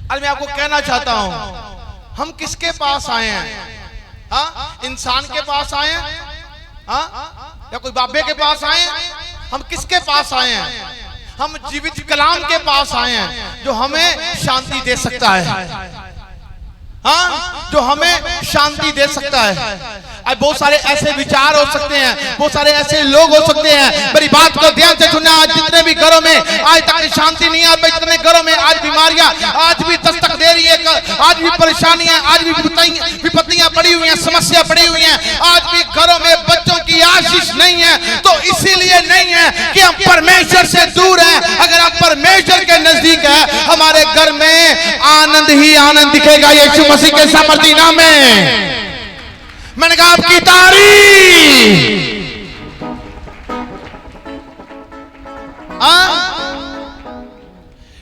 आज मैं आपको कहना चाहता हूं, हम किसके पास आए हैं? हाँ, इंसान के पास आए हैं? हाँ, या कोई बाबे के पास आए हैं? हम किसके पास आए हैं? हम जीवित कलाम के पास आए हैं, जो हमें शांति दे सकता है। हाँ, जो हमें शांति दे सकता है। अब बहुत सारे ऐसे विचार हो सकते हैं, बहुत सारे ऐसे लोग हो सकते हैं। मेरी बात को ध्यान से सुनना। आज जितने भी घरों में आज तक शांति नहीं आ पाई, जितने घरों में आज बीमारियां आज भी दस्तक दे रही है, आज भी परेशानियां, आज भी विपत्तियां पड़ी हुई हैं, समस्या पड़ी हुई हैं, आज भी घरों में बच्चों की आशीष नहीं है, तो इसीलिए नहीं है कि हम परमेश्वर से दूर हैं। अगर हम परमेश्वर के नजदीक है, हमारे घर में आनंद ही आनंद दिखेगा यीशु मसीह के सामर्थी नाम में। मैंने कहा आपकी तारीफ।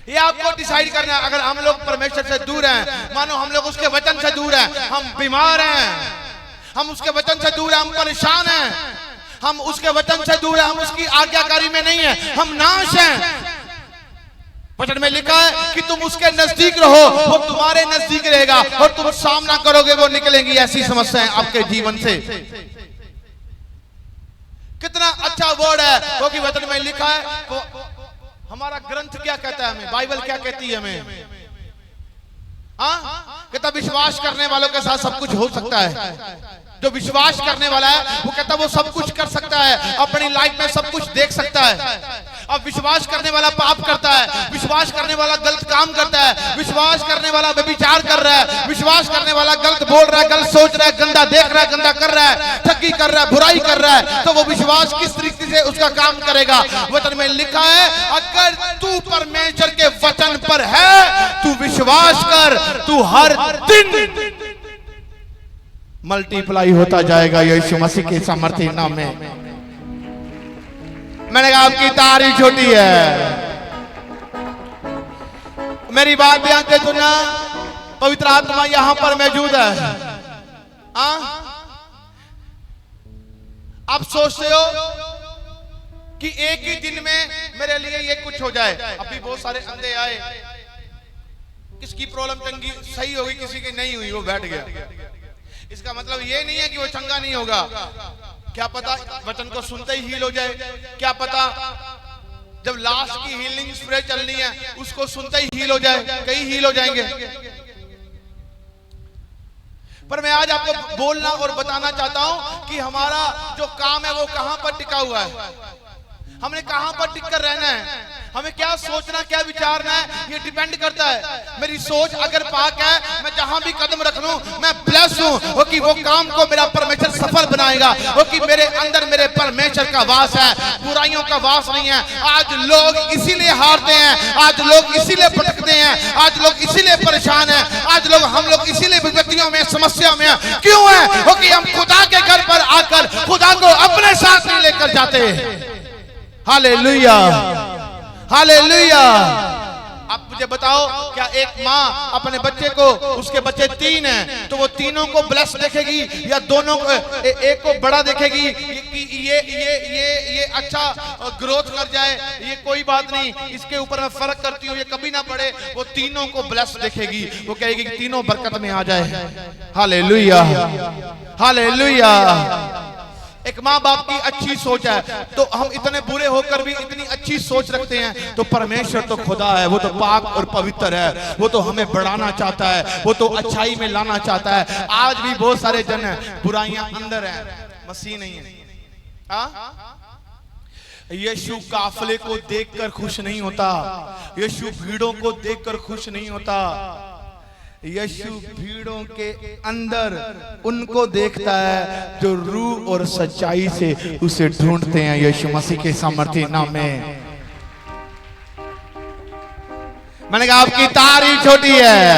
ये आपको डिसाइड करना है। अगर हम लोग परमेश्वर से दूर हैं, मानो हम लोग उसके वचन से दूर हैं, हम बीमार हैं, हम उसके वचन से दूर हैं, हम परेशान हैं, हम उसके वचन से दूर हैं, हम उसकी आज्ञाकारी में नहीं है, हम नाश हैं। वचन में लिखा है कि तुम उसके नजदीक रहो, वो तुम्हारे नजदीक रहेगा, और तुम सामना करोगे, वो निकलेंगी ऐसी समस्याएं आपके जीवन से। कितना अच्छा वर्ड है वो कि वचन में लिखा है। वो हमारा ग्रंथ क्या कहता है हमें, बाइबल क्या कहती है हमें? हाँ, कहता विश्वास करने वालों के साथ सब कुछ हो सकता है। जो विश्वास करने वाला है वो कहता वो सब कुछ कर सकता है, अपनी लाइफ में सब कुछ देख सकता है। अब विश्वास करने वाला पाप करता है, विश्वास करने वाला गलत काम करता है, विश्वास करने वाला व्यभिचार कर रहा है, विश्वास करने वाला गलत बोल रहा है, गलत सोच रहा है, गंदा देख रहा है, गंदा कर रहा है, ठगी कर रहा है, बुराई कर रहा है, तो वो विश्वास किस तरीके से उसका काम करेगा? वचन में लिखा है अगर तू परमेश्वर के वचन पर है, तू विश्वास कर, तू हर दिन मल्टीप्लाई होता जाएगा यीशु मसीह के सामर्थी नाम में। मैंने कहा आपकी तारीफ छोटी है। मेरी बात ध्यान से सुनना, पवित्र आत्मा यहां पर मौजूद है। आप सोचते हो कि एक ही दिन में मेरे लिए ये कुछ हो जाए। अभी बहुत सारे अंधे आए, किसकी प्रॉब्लम चंगी सही होगी, किसी की नहीं हुई, वो बैठ गया। इसका मतलब ये नहीं है कि वो चंगा नहीं होगा। क्या पता वचन को सुनते ही हील हो जाए, क्या पता जब लास्ट की हीलिंग स्प्रे चलनी है उसको सुनते ही हील हो जाए, कई हील हो जाएंगे। पर मैं आज आपको बोलना और बताना चाहता हूं कि हमारा जो काम है वो कहां पर टिका हुआ है, हमने कहां पर टिक कर रहना है, हमें क्या सोचना, क्या विचारना है, ये डिपेंड करता है। मेरी सोच अगर पाक है, मैं जहां भी कदम रख लूं मैं ब्लेस हूं, वो कि वो काम को मेरा परमेश्वर सफल बनाएगा, वो कि मेरे अंदर मेरे परमेश्वर का वास है, बुराइयों का वास नहीं है। आज लोग इसीलिए हारते हैं, आज लोग इसीलिए भटकते हैं, आज लोग इसीलिए परेशान हैं, आज लोग हम लोग इसीलिए विपत्तियों में, समस्या में क्यों है? वो कि हम खुदा के घर पर आकर खुदा को अपने साथ नहीं लेकर जाते। Hallelujah, hallelujah. आप मुझे बताओ, क्या एक माँ अपने बच्चे को, उसके बच्चे 3 हैं, तो वो तीनों को ब्लेस देखेगी या दोनों को, एक को बड़ा देखेगी कि ये अच्छा ग्रोथ कर जाए, ये कोई बात नहीं, इसके ऊपर मैं फर्क करती हूँ, ये कभी ना पड़े। वो तीनों को ब्लेस देखेगी, वो कहेगी कि तीनों बरकत में आ जाए। Hallelujah, hallelujah. एक माँ बाप की अच्छी सोच है, तो हम इतने बुरे होकर भी इतनी अच्छी सोच रखते हैं। तो परमेश्वर तो खुदा है, वो तो पाक और पवित्र है, वो तो हमें बढ़ाना चाहता है, वो तो अच्छाई में लाना चाहता है। आज भी बहुत सारे जन हैं, बुराइयां अंदर हैं, मसीह नहीं है। यीशु काफले को देखकर खुश नहीं होता, यीशु भीड़ों को देखकर खुश नहीं होता, यीशु भीड़ों के अंदर उनको देखता है जो रूह और सच्चाई से उसे ढूंढते हैं यीशु मसीह के सामर्थी नाम में। मैंने कहा आपकी तारीफ छोटी है।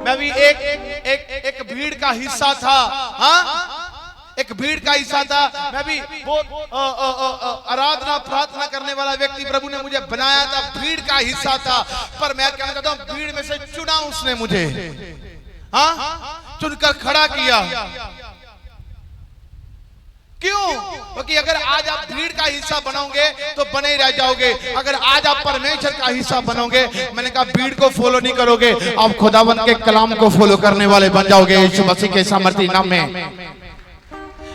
मैं भी एक भीड़ का हिस्सा था। हाँ, एक भीड़ का हिस्सा था। मैं भी बहुत आराधना प्रार्थना करने वाला व्यक्ति प्रभु ने मुझे बनाया था, भीड़ का हिस्सा था। पर मैं कहना चाहता हूं, भीड़ में से चुना उसने मुझे, हाँ, चुनकर खड़ा किया। क्यों? क्योंकि अगर आज आप भीड़ का हिस्सा बनोगे तो बने ही रह जाओगे। अगर आज आप परमेश्वर का हिस्सा बनोगे, मैंने कहा भीड़ को फॉलो नहीं करोगे, आप खुदावंद के कलाम को फॉलो करने वाले बन जाओगे यीशु मसीह के सामर्थी नाम में।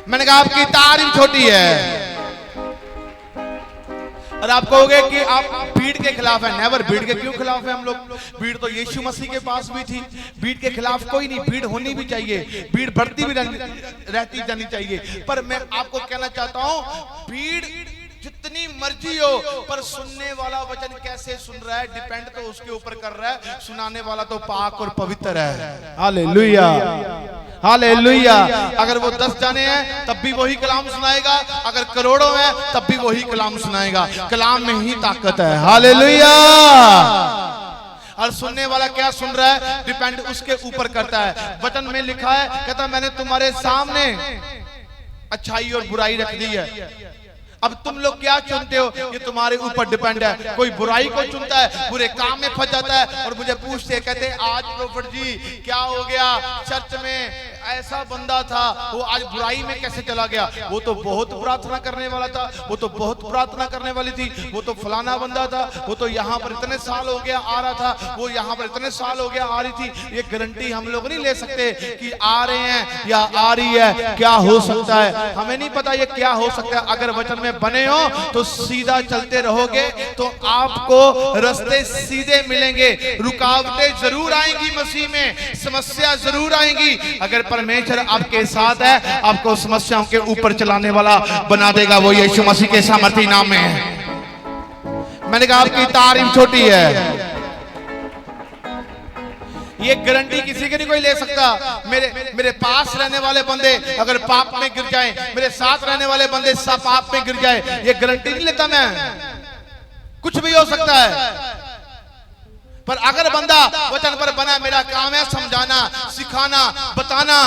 मैंने कहा आपकी तारीफ छोटी है और आप कहोगे कि आप भीड़ के खिलाफ है। नेवर। भीड़ के क्यों खिलाफ है हम लोग? भीड़ तो यीशु मसीह के पास भी थी। भीड़ के खिलाफ कोई नहीं, भीड़ होनी भी चाहिए, भीड़ बढ़ती भी रहती जानी चाहिए। पर मैं आपको कहना चाहता हूं, भीड़ जितनी मर्जी हो, पर सुनने वाला वचन कैसे सुन रहा है डिपेंड तो उसके ऊपर कर रहा है। सुनाने वाला तो पाक और पवित्र है। Hallelujah, hallelujah. अगर वो 10 जाने हैं तब भी वही कलाम सुनाएगा, अगर करोड़ों हैं तब भी वही कलाम सुनाएगा। कलाम में ही ताकत है। हालेलुया। और सुनने वाला क्या सुन रहा है डिपेंड उसके ऊपर करता है। वचन में लिखा है, कहता मैंने तुम्हारे सामने अच्छाई और बुराई रख दी है। अब तुम लोग क्या चुनते हो ये तुम्हारे ऊपर डिपेंड है। कोई बुराई को चुनता है, बुरे काम में फंस जाता है और मुझे पूछते कहते आज प्रोफेट जी क्या हो गया, चर्च में ऐसा बंदा था वो आज बुराई में कैसे चला गया? वो तो बहुत प्रार्थना करने वाला था, वो तो बहुत प्रार्थना करने वाली थी, वो तो फलाना बंदा था, वो तो यहाँ पर इतने साल हो गया आ रहा था, वो यहाँ पर इतने साल हो गया आ रही थी। ये गारंटी हम लोग नहीं ले सकते कि आ रहे हैं या आ रही है। क्या हो सकता है हमें नहीं पता, ये क्या हो सकता है। अगर वचन में बने हो तो सीधा चलते रहोगे तो आपको रास्ते सीधे मिलेंगे। रुकावटें जरूर आएंगी, मसीह में समस्या जरूर आएंगी। अगर परमेश्वर आपके साथ है आपको समस्याओं के ऊपर चलाने वाला बना देगा। वो यीशु मसीह के सामर्थी नाम में है। मैंने कहा आपकी तारीफ छोटी है, ये गारंटी किसी के नहीं कोई ले सकता। मेरे पास रहने वाले बंदे अगर पाप में गिर जाएं, मेरे साथ रहने वाले बंदे सब पाप में गिर जाए, ये गारंटी नहीं लेता मैं। कुछ भी हो सकता है, पर अगर बंदा वचन पर बना, मेरा काम है समझाना, सिखाना, बताना।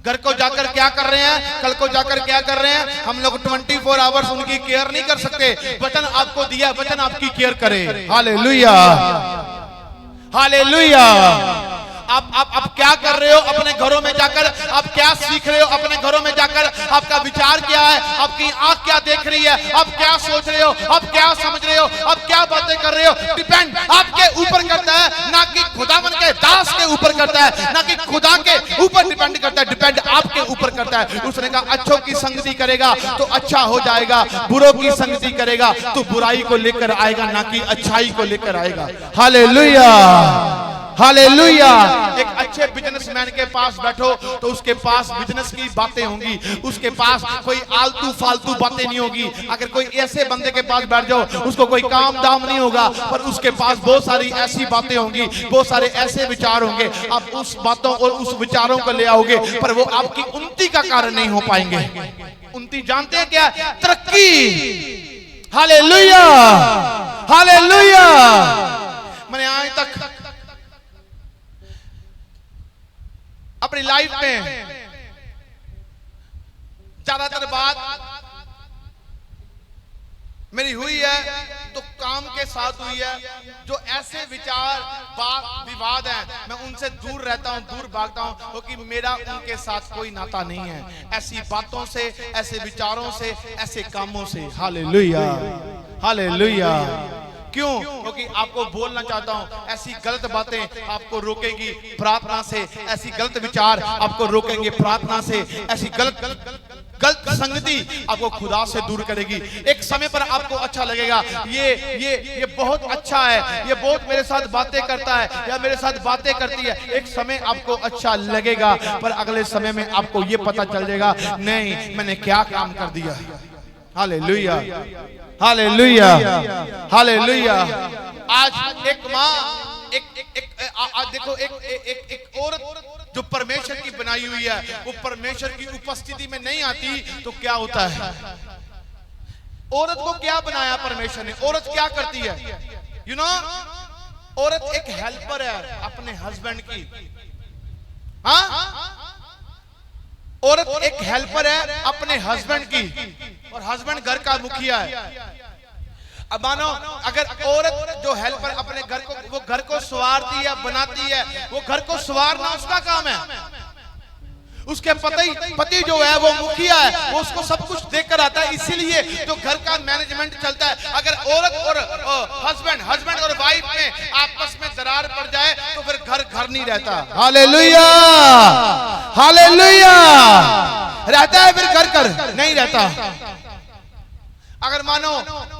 घर को जाकर क्या कर रहे हैं, कल को जाकर क्या कर रहे हैं, हम लोग 24 आवर्स उनकी केयर नहीं कर सकते। वचन आपको दिया, वचन आपकी केयर करे। Hallelujah, hallelujah. आप क्या कर रहे हो अपने घरों में जाकर, आप क्या सीख रहे हो अपने घरों में जाकर, आपका विचार क्या है, आपकी आंख क्या देख रही है, आप क्या सोच रहे हो, आप क्या समझ रहे हो, आप क्या बातें कर रहे हो, डिपेंड आपके ऊपर करता है, ना कि खुदावन के दास के ऊपर करता है, ना कि खुदा के ऊपर डिपेंड करता है, डिपेंड आपके ऊपर करता है। उसने कहा अच्छों की संगति करेगा तो अच्छा हो जाएगा, बुरों की संगति करेगा तो बुराई को लेकर आएगा, ना कि अच्छाई को लेकर आएगा। Hallelujah, hallelujah. एक अच्छे बिजनेसमैन के पास बैठो तो उसके पास बिजनेस की बातें होंगी, उसके पास कोई आलतू फालतू बातें नहीं होगी। अगर कोई ऐसे बंदे के पास बैठ जाओ उसको कोई काम दाम नहीं होगा, पर उसके पास बहुत सारी ऐसी बातें होंगी, बहुत सारे ऐसे विचार होंगे। आप उस बातों और उस विचारों को ले आओगे पर वो आपकी उन्नति का कारण नहीं हो पाएंगे। उन्नति जानते हैं क्या? तरक्की। Hallelujah, hallelujah. मैंने आज तक अपनी लाइफ में ज्यादातर बात मेरी हुई है तो काम के साथ हुई है। जो ऐसे विचार विवाद हैं मैं उनसे दूर रहता हूं, दूर भागता हूं, क्योंकि मेरा उनके साथ कोई नाता नहीं है। ऐसी बातों से, ऐसे विचारों से, ऐसे कामों से। Hallelujah, hallelujah. क्यों? क्योंकि आपको बोलना चाहता हूं ऐसी गलत बातें आपको रोकेंगी प्रार्थना से, ऐसी गलत विचार आपको रोकेंगे प्रार्थना से, ऐसी गलत संगति आपको खुदा से दूर करेगी। एक समय पर आपको अच्छा लगेगा ये बहुत अच्छा है, ये बहुत मेरे साथ बातें करता है या मेरे साथ बातें करती है। एक समय आपको अच्छा लगेगा पर अगले समय में आपको ये पता चल जाएगा नहीं मैंने क्या काम कर दिया। Hallelujah, hallelujah, hallelujah. आज एक माँ आज देखो एक औरत जो परमेश्वर की बनाई हुई है वो परमेश्वर की उपस्थिति में नहीं आती तो क्या होता है? औरत को क्या बनाया परमेश्वर ने? औरत क्या करती है? यू नो, औरत एक हेल्पर है अपने हस्बैंड की। हाँ, औरत एक हेल्पर है अपने हस्बैंड की और हस्बैंड घर का मुखिया है। अब मानो अगर औरत जो हेल्पर अपने घर को, वो घर को संवारती है, बनाती है, वो घर को संवारना उसका काम है। उसके पति जो है वो मुखिया है, वो उसको सब कुछ देख कर आता है। इसीलिए जो घर का मैनेजमेंट चलता है, अगर औरत और हस्बैंड और वाइफ में आपस में दरार पड़ जाए तो फिर घर नहीं रहता। Hallelujah, hallelujah. रहता है फिर घर नहीं रहता। अगर मानो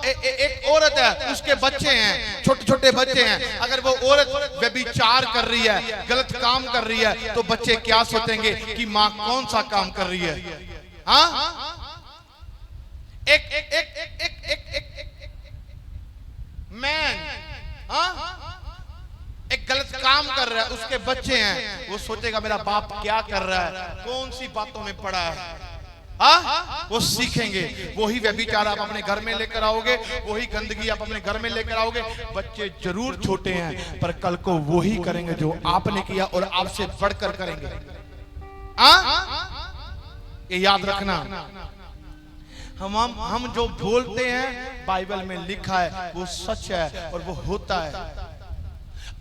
एक औरत है, उसके बच्चे हैं, छोटे छोटे बच्चे हैं, अगर वो औरत व्यभिचार कर रही है, गलत काम कर रही है, तो बच्चे क्या सोचेंगे कि माँ कौन सा काम कर रही है? हाँ, एक गलत काम कर रहा है, उसके बच्चे हैं, वो सोचेगा मेरा बाप क्या कर रहा है, कौन सी बातों में पड़ा है। वो सीखेंगे। वही व्यभिचार आप अपने घर में लेकर आओगे, वही गंदगी आप अपने घर में लेकर आओगे। बच्चे जरूर छोटे हैं, पर कल को वही करेंगे जो आपने किया और आपसे बढ़कर करेंगे। ये याद रखना। हम जो बोलते हैं बाइबल में लिखा है वो सच है और वो होता है।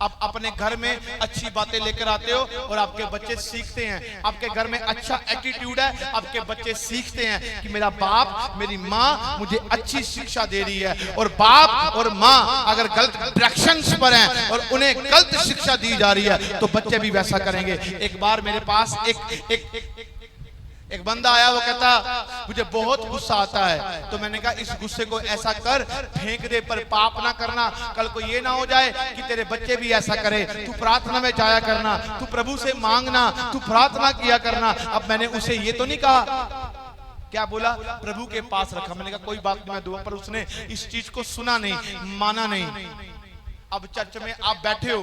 आप अपने घर में अच्छी बातें लेकर आते हो और आपके बच्चे सीखते हैं। आपके घर में अच्छा एटीट्यूड है, आपके बच्चे सीखते हैं कि मेरा बाप, मेरी माँ मुझे अच्छी शिक्षा दे रही है। और बाप और माँ अगर गलत डायरेक्शंस पर हैं और उन्हें गलत शिक्षा दी जा रही है तो बच्चे भी वैसा करेंगे। एक बार मेरे पास एक बंदा आया, वो कहता मुझे बहुत गुस्सा आता है। तो मैंने कहा इस गुस्से को ऐसा कर, फेंक दे, पर पाप ना करना। कल को ये ना हो जाए कि तेरे बच्चे भी ऐसा करे। तू प्रार्थना में जाया करना, तू प्रभु से मांगना, तू प्रार्थना किया करना। अब मैंने उसे ये तो नहीं कहा, क्या बोला, प्रभु के पास रखा। मैंने कहा कोई बात नहीं, मैं दूंगा। पर उसने इस चीज को सुना नहीं, माना नहीं। अब चर्च में आप बैठे हो,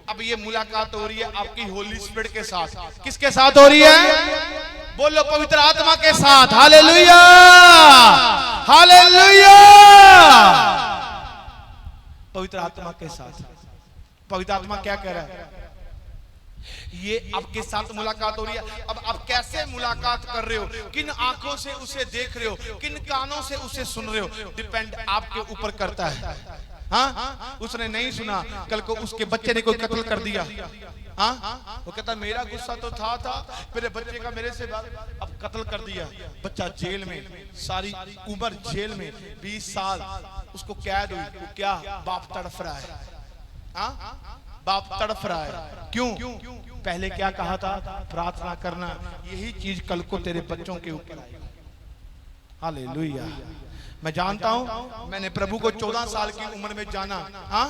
अब ये मुलाकात हो रही है आपकी होली स्पिरिट के साथ। किसके साथ हो रही है? बोलो, पवित्र आत्मा के साथ। Hallelujah, hallelujah. पवित्र आत्मा के साथ। पवित्र आत्मा क्या कह रहा है? ये आपके साथ मुलाकात हो रही है। अब आप कैसे मुलाकात कर रहे हो, किन आंखों से उसे देख रहे हो, किन कानों से उसे सुन रहे हो, डिपेंड आपके ऊपर करता है। हाँ, उसने नहीं सुना, कल को उसके बच्चे ने कोई कत्ल कर दिया। हाँ, वो कहता मेरा गुस्सा तो था मेरे बच्चे का मेरे से बात, अब कत्ल कर दिया। बच्चा जेल में, सारी उम्र जेल में, 20 साल उसको कैद हुई। वो क्या, बाप तड़फ रहा है। हाँ, बाप तड़फ रहा है। क्यों? पहले क्या कहा था? प्रार्थना करना। यही चीज कल को तेरे बच्चों के ऊपर आएगी। हालेलुया। मैं जानता हूं, मैंने प्रभु को 14 साल की उम्र में जाना। हाँ,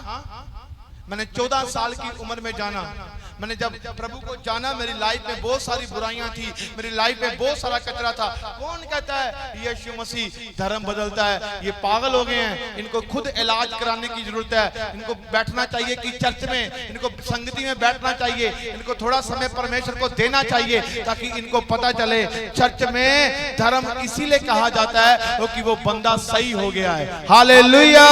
मैंने 14 साल की उम्र में जाना। मैंने जब प्रभु को जाना, मेरी लाइफ में बहुत सारी बुराइयां थी, मेरी लाइफ में बहुत सारा कचरा था। कौन कहता है यीशु मसीह धर्म बदलता है? ये पागल हो गए हैं। इनको खुद इलाज कराने की जरूरत है। इनको बैठना चाहिए कि चर्च में, इनको संगति में बैठना चाहिए, इनको थोड़ा समय परमेश्वर को देना चाहिए ताकि इनको पता चले चर्च में धर्म इसीलिए कहा जाता है क्योंकि वो बंदा सही हो गया है। हालेलुया।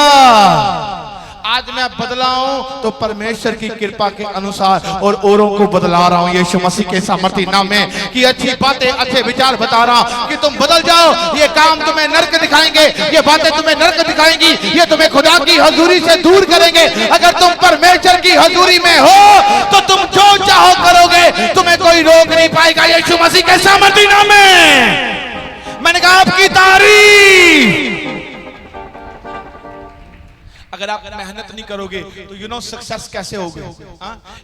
आज मैं बदला हूं तो परमेश्वर की कृपा के अनुसार और औरों को बदला रहा हूं यीशु मसीह के सामर्थी नाम में। कि अच्छी बातें, अच्छे विचार बता रहा हूं कि तुम बदल जाओ। ये काम तुम्हें नरक दिखाएंगे, ये बातें तुम्हें नरक दिखाएंगी, ये तुम्हें खुदा की हजूरी से दूर करेंगे। अगर तुम परमेश्वर की हजूरी में हो तो तुम जो चाहो करोगे, तुम्हें कोई रोक नहीं पाएगा यीशु मसीह के सामर्थी नाम में। मैंने कहा आपकी तारीफ। अगर आप मेहनत नहीं करोगे तो सक्सेस कैसे होगे?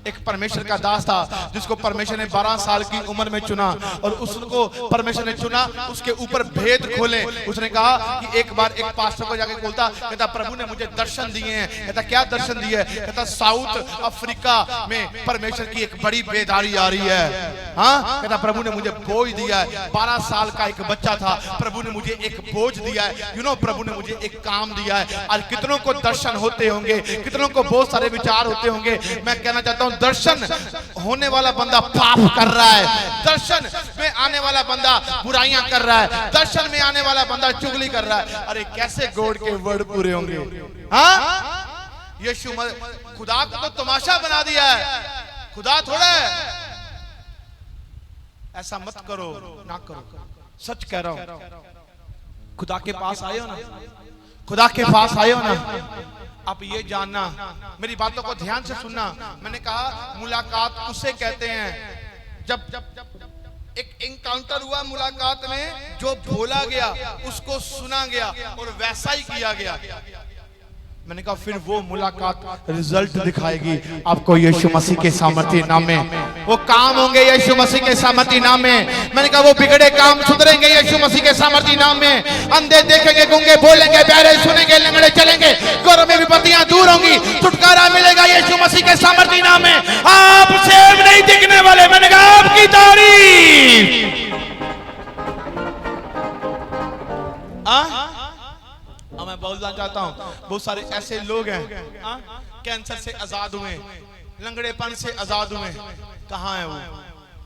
एक परमेश्वर का दास था जिसको परमेश्वर ने 12 साल की उम्र में चुना और उसको परमेश्वर ने चुना, उसके ऊपर भेद खोले। उसने कहा कि एक बार एक पास्टर को जाके बोलता, कहता प्रभु ने मुझे दर्शन दिए हैं। कहता क्या दर्शन दिए? कहता साउथ अफ्रीका में परमेश्वर की एक बड़ी बेदारी आ रही है। हाँ, कहता प्रभु ने मुझे बोझ दिया है। 12 साल का एक बच्चा था, प्रभु ने मुझे एक बोझ दिया है। प्रभु ने मुझे एक काम दिया है। आज कितनों को दर्शन होते होंगे, कितनों को बहुत सारे विचार होते होंगे। मैं कहना चाहता हूं दर्शन होने वाला बंदा पाप कर रहा है, दर्शन में आने वाला बंदा बुराइयां कर रहा है, दर्शन में आने वाला बंदा चुगली कर रहा है। अरे कैसे गॉड के वर्ड पूरे होंगे? हाँ, यीशु खुदा को तो तमाशा बना दिया है, खुदा थोड़ा है। ऐसा मत करो, ना करो। सच कह रहा हूं। खुदा के पास आए हो ना, खुदा के पास आए हो ना, आप ये जानना, मेरी बातों को ध्यान से सुनना। मैंने कहा मुलाकात उसे कहते हैं जब एक एनकाउंटर हुआ मुलाकात में, जो बोला गया उसको सुना गया और वैसा ही किया गया। मैंने कहा फिर वो मुलाकात रिजल्ट दिखाएगी आपको यीशु मसीह के सामर्थ्य नाम में। वो काम होंगे यीशु मसीह के सामर्थ्य नाम में। मैंने कहा वो बिगड़े काम सुधरेंगे यीशु मसीह के सामर्थ्य नाम में। अंधे देखेंगे, गूंगे बोलेंगे, बहरे सुनेंगे, लंगड़े चलेंगे, घरों में विपत्तियां दूर होंगी, छुटकारा मिलेगा यीशु मसीह के सामर्थ्य नाम में। आप सेब नहीं दिखने वाले। मैंने कहा आपकी तारीफ। मैं बोलना चाहता हूं, बहुत सारे ऐसे लोग हैं कैंसर से आजाद हुए, लंगड़ेपन से आजाद हुए, कहां है वो?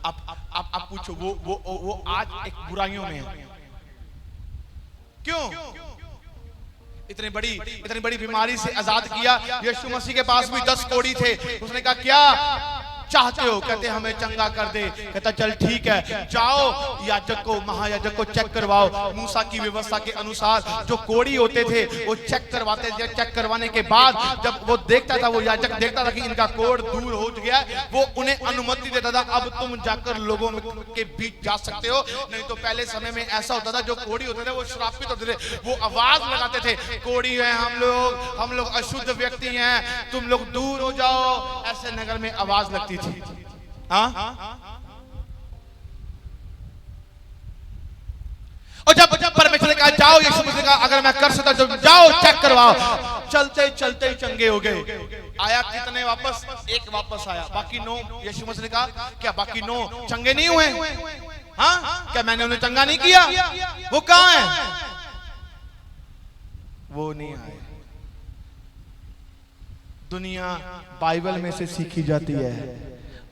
आप पूछो, वो आज एक बुराइयों में है। क्यों? इतनी बड़ी बीमारी से आजाद किया। यीशु मसीह के पास भी 10 कोढ़ी थे। उसने कहा क्या चाहते हो? कहते हमें चंगा कर दे। कहता चल ठीक है, जाओ याजक को, महायाजक को चेक करवाओ। मूसा की व्यवस्था के अनुसार जो कोढ़ी होते थे वो चेक करवाते थे। चेक करवाने के बाद जब वो देखता था, वो याजक देखता था कि इनका कोढ़ दूर हो गया, वो उन्हें अनुमति देता था, अब तुम जाकर लोगों के बीच जा सकते हो। नहीं तो पहले समय में ऐसा होता था, जो कोढ़ी होते थे वो श्रापित होते थे, वो आवाज लगाते थे, कोढ़ी है हम लोग अशुद्ध व्यक्ति हैं, तुम लोग दूर हो जाओ। ऐसे नगर में आवाज लगती थी। और जब परमेश्वर ने कहा जाओ, यीशु मसीह ने कहा अगर मैं कर सकता तो जाओ चेक करवाओ। चलते चलते ही चंगे हो गए। आया कितने वापस? एक वापस आया, बाकी 9। यीशु मसीह ने कहा क्या बाकी 9 चंगे नहीं हुए? हाँ, क्या मैंने उन्हें चंगा नहीं किया? वो कहां है? वो नहीं आए। दुनिया बाइबल में से सीखी जाती है,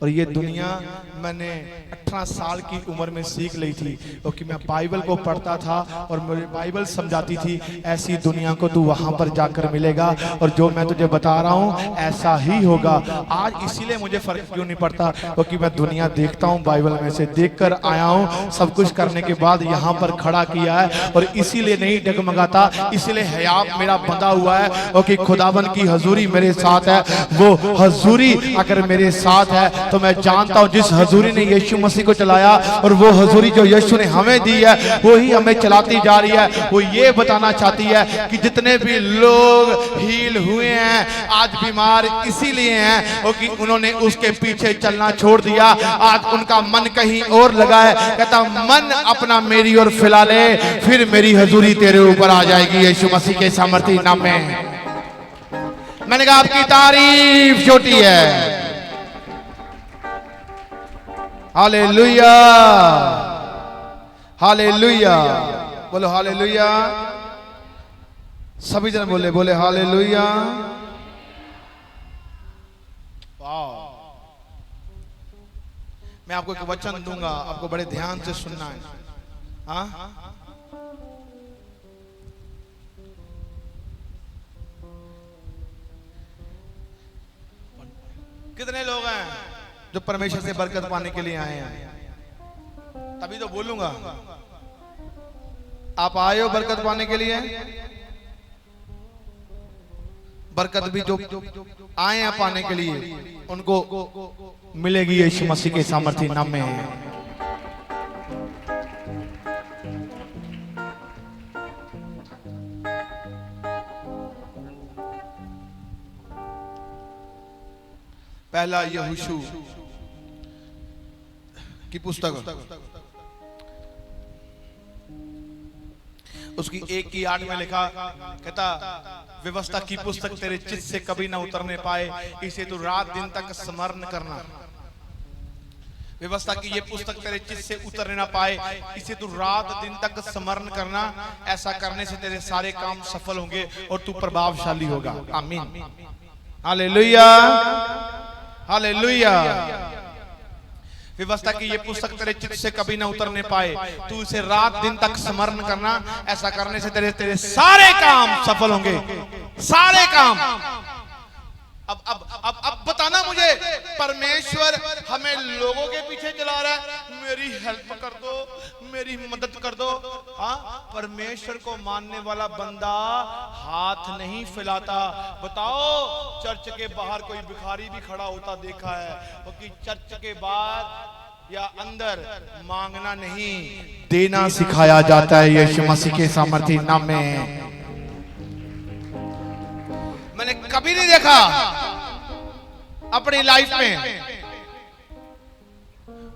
और ये दुनिया मैंने 18 साल की उम्र में सीख ली थी, क्योंकि मैं बाइबल को पढ़ता था और मुझे बाइबल समझाती थी ऐसी दुनिया को तू वहां पर जाकर मिलेगा, और जो मैं तुझे बता रहा हूं ऐसा ही होगा। आज इसीलिए मुझे फर्क क्यों नहीं पड़ता, क्योंकि मैं दुनिया देखता हूं, बाइबल में से देखकर आया हूं। सब कुछ करने के बाद यहाँ पर खड़ा किया है, और इसीलिए नहीं डगमगाता, इसीलिए हयात मेरा बंधा हुआ है, क्योंकि खुदावन की हजूरी मेरे साथ है। वो हजूरी अगर मेरे साथ है तो मैं जानता हूं जिस हजूरी ने यीशु मसीह को चलाया, और वो हजूरी जो यीशु ने हमें दी है वो ही हमें चलाती जा रही है। वो ये बताना चाहती है कि जितने भी लोग हील हुए हैं आज बीमार इसीलिए हैं क्योंकि उन्होंने उसके पीछे चलना छोड़ दिया। आज उनका मन कहीं और लगा है। कहता मन अपना मेरी ओर फिरा ले, फिर मेरी हजूरी तेरे ऊपर आ जाएगी यीशु मसीह के सामर्थ्य नाम में। मैंने कहा आपकी तारीफ छोटी है। हालेलुया, हालेलुया, बोलो हालेलुया। सभी जन बोले हालेलुया। मैं आपको एक वचन दूंगा, आपको बड़े ध्यान से सुनना है। हाँ, कितने लोग हैं जो परमेश्वर से बरकत पाने के लिए आए हैं? तभी तो बोलूंगा। आप आए हो बरकत पाने के लिए? बरकत भी जो आए हैं पाने के लिए उनको मिलेगी यीशु मसीह के सामर्थ्य नाम में। पहला यहोशू की पुस्तक उसकी 1:8 में लिखा, कहता व्यवस्था की पुस्तक तेरे चित्त से कभी ना उतरने पाए, इसे तू रात दिन तक स्मरण करना। व्यवस्था की ये पुस्तक तेरे चित्त से उतरने ना पाए, इसे तू रात दिन तक स्मरण करना। ऐसा करने से तेरे सारे काम सफल होंगे और तू प्रभावशाली होगा। आमीन, हालेलुया, हालेलुया। व्यवस्था की ये पुस्तक तेरे चित्त से कभी ना उतरने पाए, तू इसे रात दिन तक स्मरण करना। ऐसा करने से तेरे सारे काम सफल होंगे, सारे काम। अब बताना मुझे, परमेश्वर हमें लोगों के पीछे चला रहा है, मेरी हेल्प कर दो, मेरी मदद कर दो। हाँ, परमेश्वर को मानने वाला बंदा हाथ नहीं फैलाता। बताओ, चर्च के बाहर कोई भिखारी भी खड़ा होता देखा है, क्योंकि चर्च के बाहर या अंदर मांगना नहीं, देना सिखाया जाता है यीशु मसीह के सामर्थी नाम में। मैंने कभी नहीं देखा अपनी लाइफ में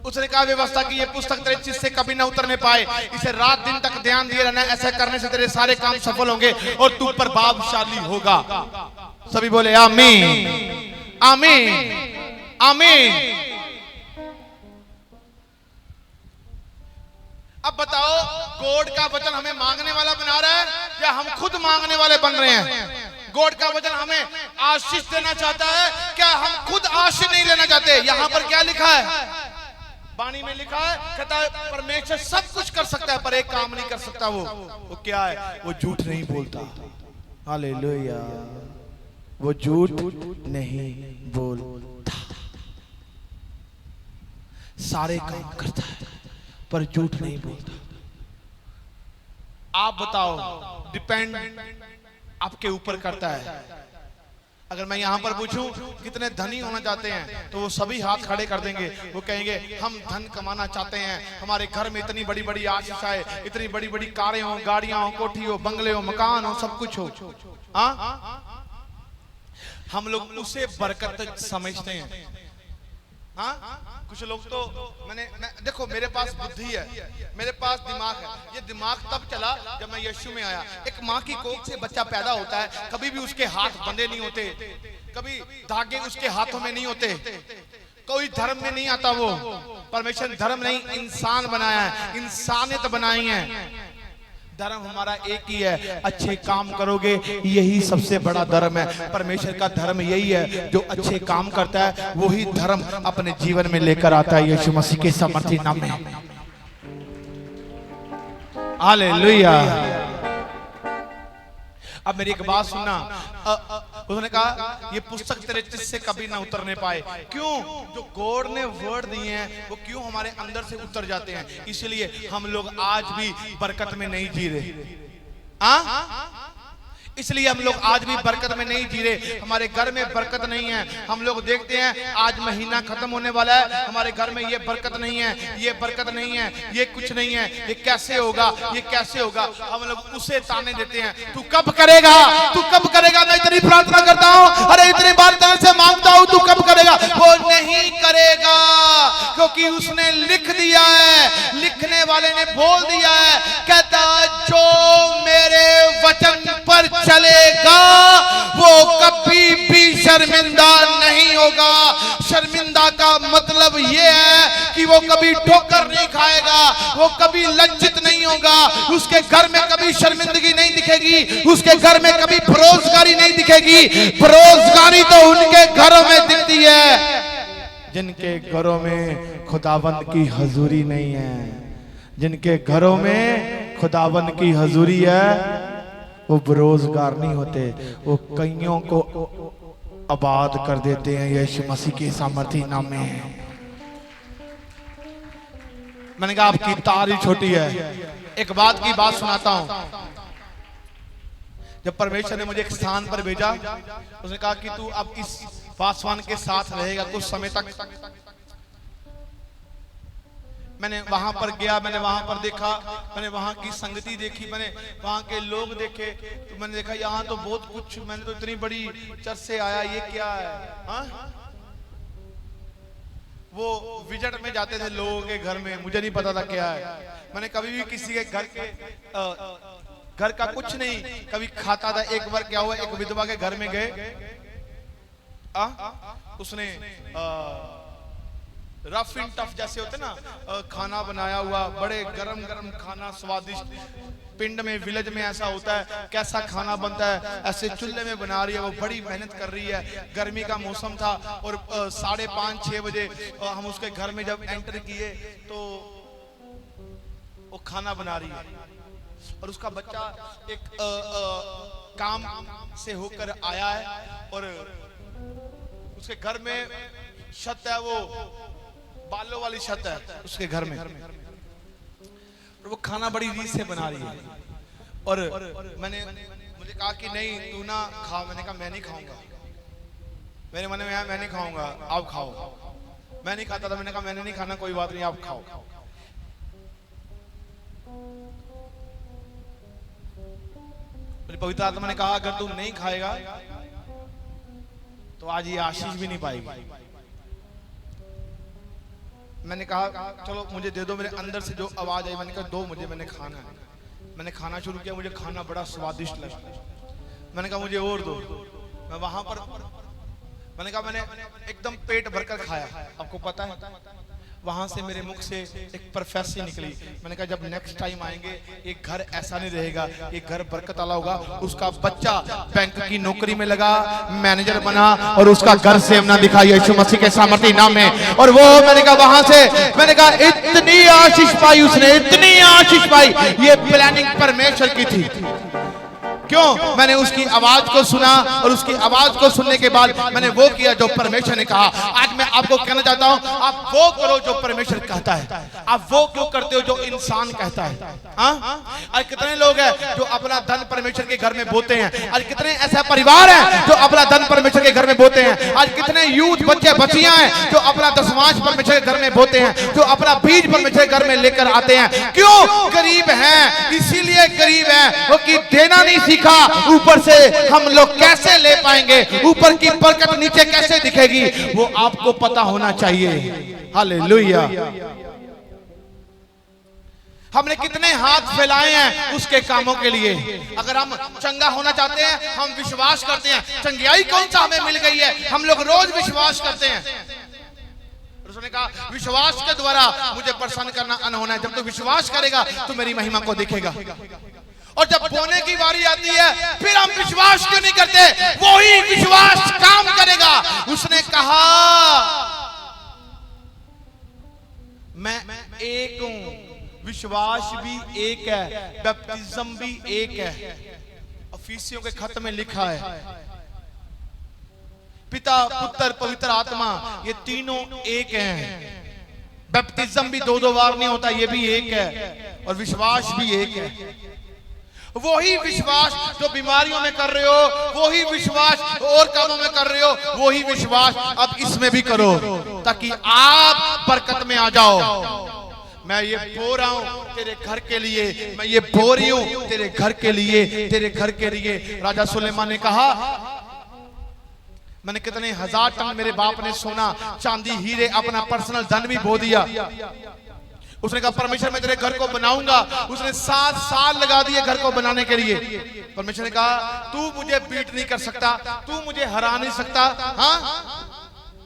उसने कहा व्यवस्था की ये पुस्तक तेरे चित्त से कभी ना उतरने पाए, इसे रात दिन तक ध्यान दिए रहना, ऐसा करने से तेरे सारे काम सफल होंगे और तू प्रभावशाली होगा। सभी बोले आमीन आमीन आमीन। अब बताओ, गॉड का वचन हमें मांगने वाला बना रहा है या हम खुद मांगने वाले बन रहे हैं? गॉड का वचन हमें आशीष देना चाहता है, क्या हम खुद आशीष नहीं लेना चाहते? यहां पर क्या लिखा है? वाणी में लिखा है, कहता है परमेश्वर सब कुछ कर सकता है पर एक काम नहीं कर सकता। वो क्या है? वो झूठ नहीं बोलता। हालेलुया, वो झूठ नहीं बोलता, सारे काम करता है पर झूठ नहीं बोलता। आप बताओ, डिपेंड आपके ऊपर करता है। अगर मैं यहां पर पूछूं कितने धनी होना चाहते हैं तो वो सभी हाथ खड़े कर देंगे। वो कहेंगे हम धन कमाना चाहते हैं, हमारे घर में इतनी बड़ी बड़ी आशीष आए, इतनी बड़ी बड़ी कारें हो, गाड़ियां हो, कोठी हो, बंगले हो, मकान हो, सब कुछ हो। हम लोग उसे बरकत समझते हैं। कुछ लोग तो देखो, मेरे पास बुद्धि है, मेरे पास दिमाग है। ये दिमाग तब चला जब मैं यीशु में आया। एक माँ की कोख से बच्चा पैदा होता है, कभी भी उसके हाथ बंधे नहीं होते, कभी धागे उसके हाथों में नहीं होते, कोई धर्म में नहीं आता। वो परमेश्वर धर्म नहीं, इंसान बनाया है, इंसानियत बनाई है। धर्म हमारा एक ही है, अच्छे काम करोगे, यही सबसे बड़ा धर्म है। परमेश्वर का धर्म यही है, जो अच्छे काम करता है वही धर्म अपने जीवन में लेकर आता है यीशु मसीह के सामर्थी नाम में। हालेलुया। अब मेरी एक बात सुनना, उन्होंने कहा ये पुस्तक तेरे चित्त से कभी ना उतरने पाए। क्यों? जो गॉड ने वर्ड दिए हैं वो क्यों हमारे अंदर से उतर जाते हैं। इसलिए हम लोग आज भी बरकत में नहीं जी रहे। इसलिए हम लोग आज भी बरकत में नहीं जी रहे। हमारे घर में बरकत नहीं है। हम लोग देखते हैं आज महीना खत्म होने वाला है, हमारे घर में ये बरकत नहीं है, ये बरकत नहीं है, ये कुछ नहीं है, ये कैसे होगा, ये कैसे होगा। हम लोग उसे ताने देते हैं, तू कब करेगा, तू कब करेगा। मैं इतनी प्रार्थना करता हूँ, अरे इतनी बार तेरे से मांगता हूँ, तू कब करेगा। वो नहीं करेगा, क्योंकि उसने लिख दिया है, लिखने वाले ने बोल दिया है, कहता जो मेरे वचन पर चलेगा वो कभी भी शर्मिंदा नहीं होगा। शर्मिंदा का मतलब ये है कि वो कभी ठोकर नहीं खाएगा, वो कभी लज्जित नहीं होगा, उसके घर में कभी शर्मिंदगी नहीं दिखेगी, उसके घर में कभी बेरोजगारी नहीं दिखेगी। बेरोजगारी तो उनके घरों में दिखती है जिनके घरों में खुदावंद की हजूरी नहीं है। जिनके घरों में खुदावंद की हजूरी है वो बेरोजगार नहीं होते, वो कईयों को आबाद कर देते हैं यीशु मसीह के सामर्थी नाम में। मैंने कहा आपकी तारीफ छोटी है। एक बात की बात सुनाता हूं। जब परमेश्वर ने मुझे एक स्थान पर भेजा, उसने कहा कि तू अब इस पासवान के साथ रहेगा कुछ समय तक। मैंने वहां पर गया, मैंने वहां पर देखा, मैंने वहां की संगति देखी, मैंने वहां के लोग देखे, तो मैंने देखा यहाँ तो बहुत कुछ। मैंने तो इतनी बड़ी चर्च से आया, ये क्या है। वो विजिट में जाते थे लोगों के घर में, मुझे नहीं पता था क्या है। मैंने कभी भी किसी के घर का कुछ नहीं कभी खाता था। एक बार क्या हुआ, एक विधवा के घर में गए, उसने रफ एंड टफ जैसे होते ना खाना बनाया हुआ, बड़े गरम गरम खाना, स्वादिष्ट। पिंड में, विलेज में ऐसा होता है, कैसा खाना बनता है, ऐसे चूल्हे में बना रही है। वो बड़ी मेहनत कर रही है। गर्मी का मौसम था और 5:30-6 बजे हम उसके घर में जब एंटर किए तो वो खाना बना रही है और उसका बच्चा एक काम से होकर आया है और उसके घर में छत है, वो बालों वाली छत है उसके घर में, और वो खाना बड़ी रीत से बना रही है। और मुझे कहा कि नहीं तू ना खा। मैंने कहा मैं नहीं खाऊंगा, मेरे मन में आया मैं नहीं खाऊंगा, आप खाओ। मैं नहीं खाता था, मैंने कहा मैंने नहीं खाना, कोई बात नहीं आप खाओ। पवित्र आत्मा ने कहा अगर तू नहीं खाएगा तो आज ये आशीष भी नहीं पाएगी। मैंने कहा चलो मुझे दे दो, मेरे अंदर से जो आवाज आई, मैंने कहा दो मुझे, मैंने खाना है। मैंने खाना शुरू किया, मुझे खाना बड़ा स्वादिष्ट लगा। मैंने कहा मुझे और दो। मैं वहां पर मैंने कहा मैंने एकदम पेट भरकर खाया। आपको पता है वहां से मेरे मुख से एक प्रोफेसी निकली। मैंने कहा जब नेक्स्ट टाइम आएंगे एक घर ऐसा नहीं रहेगा, एक घर बरकत वाला होगा। उसका बच्चा बैंक की नौकरी में लगा, मैनेजर बना और उसका घर से हमने दिखाई यीशु मसीह के सामर्थी नाम में। और वो मैंने कहा वहां से मैंने कहा इतनी आशीष पाई उसने, इतनी आशीष पाई। ये प्लानिंग परमेश्वर की थी। क्यों? मैंने उसकी आवाज को सुना और उसकी आवाज को सुनने के बाद मैंने वो किया जो परमेश्वर ने कहा। आज मैं आपको कहना चाहता हूं आप वो करो जो परमेश्वर कहता है। आप वो क्यों करते हो जो इंसान कहता है? आज कितने लोग हैं जो अपना धन परमेश्वर के घर में बोते हैं। आज कितने ऐसा परिवार है जो अपना धन परमेश्वर के घर में बोते हैं। आज कितने यूथ बच्चे बच्चियां हैं जो अपना दशमांश परमेश्वर के घर में बोते हैं, जो अपना बीज परमेश्वर के घर में लेकर आते हैं। क्यों? गरीब हैं, इसीलिए गरीब है वो कि देना नहीं सीखा। ऊपर से हम लोग कैसे ले पाएंगे? ऊपर की बरकत नीचे कैसे दिखेगी वो आपको पता होना चाहिए। हालेलुया। हमने कितने हाथ फैलाए हैं उसके कामों के लिए। अगर हम चंगा होना चाहते हैं हम विश्वास करते हैं। चंगियाई कौन सा हमें मिल गई है? हम लोग रोज विश्वास करते हैं। उसने कहा विश्वास के द्वारा मुझे प्रसन्न करना अन होना है। जब तू विश्वास करेगा तो मेरी महिमा को दिखेगा। और जब बोने की बारी आती है फिर हम विश्वास क्यों नहीं करते? वही विश्वास काम करेगा। उसने कहा मैं एक हूं, विश्वास भी एक है, बैप्टिज्म भी एक है। अफिसियों के खत में लिखा है पिता पुत्र पवित्र आत्मा ये तीनों एक हैं। बैप्टिज्म भी दो बार नहीं होता, ये भी एक है। और विश्वास भी एक है। वही विश्वास जो बीमारियों में कर रहे हो, वही विश्वास और कामों में कर रहे हो, वही विश्वास अब इसमें भी करो ताकि आप बरकत में आ जाओ। मैं ये बो रहा हूं तेरे घर के लिए, मैं ये बो रही हूं तेरे घर के लिए, तेरे घर के लिए। राजा सुलेमान ने कहा मैंने कितने हजार टन मेरे बाप ने सोना चांदी हीरे अपना पर्सनल धन भी बो दिया। उसने कहा परमेश्वर मैं तेरे घर को बनाऊंगा। उसने 7 साल लगा दिए घर को बनाने के लिए। परमेश्वर ने कहा तू मुझे बीट नहीं कर सकता, तू मुझे हरा नहीं सकता। हाँ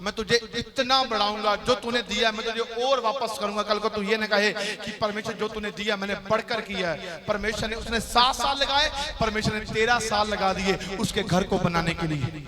मैं तुझे इतना बढ़ाऊंगा, जो तूने दिया मैं तुझे और वापस करूंगा। कल को तू ये न कहे कि परमेश्वर जो तूने दिया मैंने बढ़कर किया है। परमेश्वर ने उसने 7 साल लगाए, परमेश्वर ने 13 साल लगा दिए उसके घर को बनाने के लिए।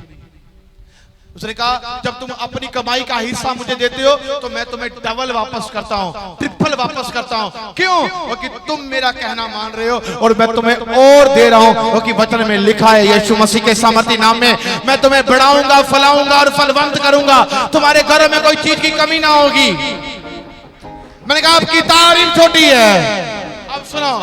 उसने कहा जब तुम अपनी कमाई का हिस्सा मुझे देते हो तो मैं तुम्हें डबल वापस करता हूँ, ट्रिपल वापस करता हूँ। क्यों? क्योंकि तुम मेरा कहना मान रहे हो और मैं तुम्हें और दे रहा हूँ। क्योंकि वचन में लिखा है यीशु मसीह के सामर्थी नाम में मैं तुम्हें बढ़ाऊंगा, फलाऊंगा और फलवंत करूंगा। तुम्हारे घर में कोई चीज की कमी ना होगी। मैंने कहा आपकी तारीफ छोटी है। अब सुनो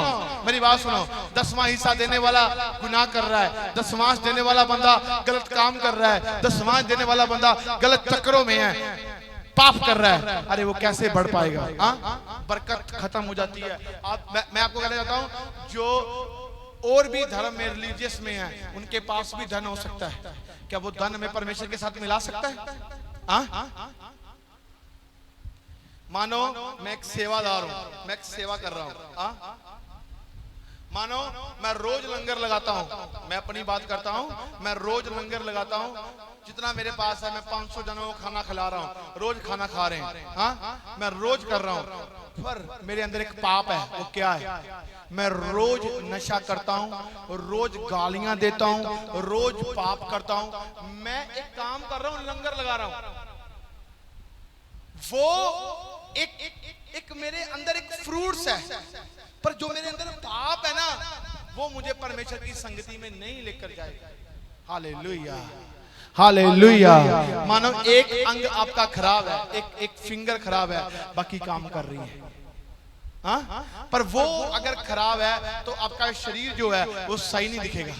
मेरी बात सुनो। 10वां हिस्सा देने वाला गुनाह कर रहा है, दशमांश देने वाला बंदा गलत काम कर रहा है, दशमांश देने वाला बंदा गलत चक्करों में है, पाप कर रहा है। अरे वो कैसे बढ़ पाएगा? बरकत खत्म हो जाती है। मैं आपको कहना चाहता हूं जो और भी धर्म में रिलीजियस में है उनके पास भी धन हो सकता है। क्या वो धन में परमेश्वर के साथ मिला सकता है? मानो मैं एक सेवादार हूं, मैं एक सेवा कर रहा हूं। मानो मैं रोज लंगर लगाता हूं। मैं अपनी बात करता हूं, मैं रोज लंगर लगाता हूं। जितना मेरे पास है मैं 500 जनों को खाना खिला रहा हूं, रोज खाना खा रहे हैं। हाँ मैं रोज कर रहा हूं। पर मेरे अंदर एक पाप है। वो क्या है? मैं रोज नशा करता हूं, रोज गालियां देता हूं, रोज पाप करता हूं। मैं एक काम कर रहा हूं, लंगर लगा रहा हूं। वो एक मेरे अंदर एक फ्रूट्स है, पर जो मेरे अंदर पाप है ना वो मुझे परमेश्वर की संगति में नहीं लेकर जाएगा। Hallelujah, hallelujah. मानो एक अंग आपका खराब है, एक फिंगर खराब है, बाकी काम कर रही है। हाँ? पर वो अगर खराब है तो आपका शरीर जो है वो सही नहीं दिखेगा।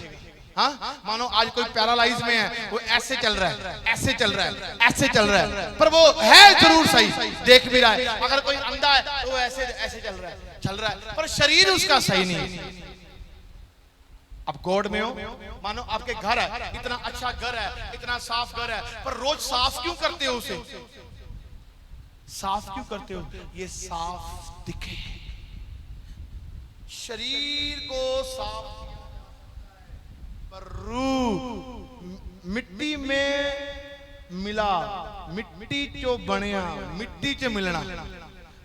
हाँ, मानो आज कोई पैरालाइज में है, वो ऐसे चल रहा है, ऐसे चल रहा है, ऐसे चल रहा है, पर वो है जरूर सही, देख भी रहा है। अगर कोई अंधा है तो वो ऐसे ऐसे चल रहा है, पर शरीर उसका सही नहीं। अब गॉड में हो, मानो आपके घर है, इतना अच्छा घर है, इतना साफ घर है, पर रोज साफ क्यों करते हो उसे? साफ क्यों करते हो? ये साफ दिखे, शरीर को साफ, पर रूह मिट्टी में मिला, मिट्टी चो बनिया, मिट्टी च मिलना,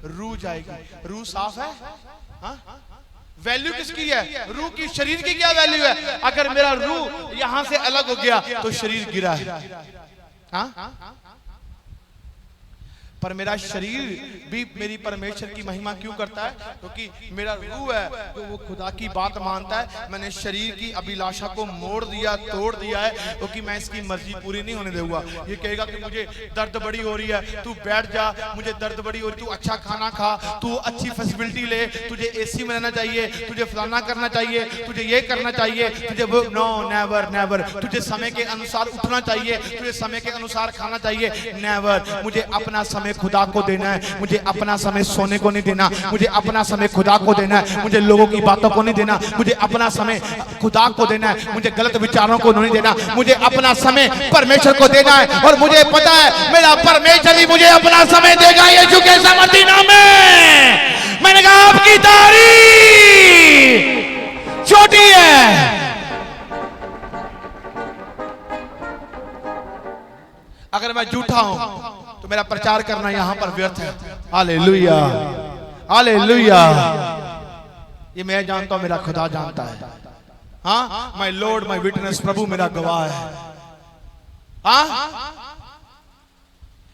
रूह जाएगी। रूह साफ है, हाँ? वैल्यू किसकी है? रूह की। शरीर की क्या वैल्यू है? अगर मेरा रूह यहां से अलग हो गया तो शरीर गिरा है, हाँ? पर मेरा शरीर भी मेरी परमेश्वर की महिमा क्यों करता है? क्योंकि मेरा रूह है जो वो खुदा की बात मानता है। मैंने शरीर की अभिलाषा को मोड़ दिया, तोड़ दिया है, क्योंकि मैं इसकी मर्जी पूरी नहीं होने दूंगा। ये कहेगा कि मुझे दर्द बड़ी हो रही है, तू बैठ जा, मुझे दर्द बड़ी हो रही, तू अच्छा खाना खा, तू अच्छी फैसिलिटी ले, तुझे एसी में रहना चाहिए, तुझे फलाना करना चाहिए, तुझे ये करना चाहिए, तुझे वो, नो, नेवर नेवर। तुझे समय के अनुसार उठना चाहिए, तुझे समय के अनुसार खाना चाहिए, नेवर। मुझे अपना समय खुदा को देना है, मुझे अपना समय सोने को नहीं देना, मुझे अपना समय खुदा को देना है, मुझे लोगों की बातों को नहीं देना, मुझे अपना समय खुदा को देना है, मुझे गलत विचारों को नहीं देना, मुझे अपना समय परमेश्वर को देना है। और मुझे पता है मेरा परमेश्वर ही मुझे अपना समय देगा, यीशु के सामर्थी नाम में। मैंने कहा आपकी तारीफ छोटी है। अगर मैं झूठा हूं तो मेरा प्रचार करना यहां पर व्यर्थ है। Hallelujah, hallelujah. ये मैं जानता हूं, मेरा खुदा जानता है। हाँ, माय लॉर्ड, माय विटनेस, प्रभु मेरा गवाह है। हाँ,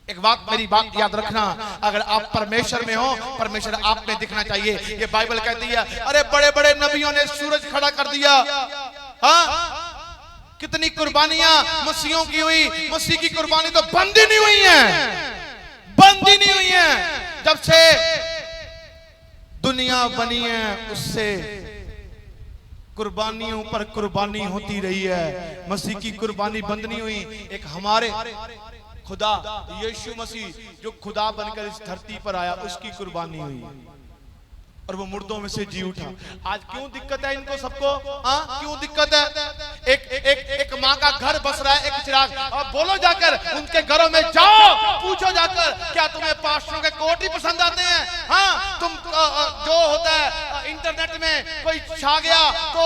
एक बात, मेरी बात याद रखना, अगर आप परमेश्वर में हो, परमेश्वर आप में दिखना चाहिए। ये बाइबल कहती है, अरे बड़े बड़े नबियों ने सूरज खड़ा कर दिया। हाँ, कितनी कुर्बानियां मसीहों की हुई, मसीह की कुर्बानी तो बंद ही नहीं हुई है, बंद ही नहीं हुई है। जब से दुनिया बनी है उससे कुर्बानियों पर कुर्बानी होती रही है, मसीह की कुर्बानी बंद नहीं हुई। एक हमारे खुदा यीशु मसीह जो खुदा बनकर इस धरती पर आया, उसकी कुर्बानी हुई और वो मुर्दों में से जी उठा। आज क्यों दिक्कत है इनको सबको? हाँ, क्यों दिक्कत है? एक माँ का घर बस रहा है, एक चिराग। और बोलो जाकर उनके घरों में जाओ, पूछो जाकर, क्या तुम्हें पास्टरों के कोट ही पसंद आते हैं? हाँ, तुम जो होता है इंटरनेट में कोई छा गया तो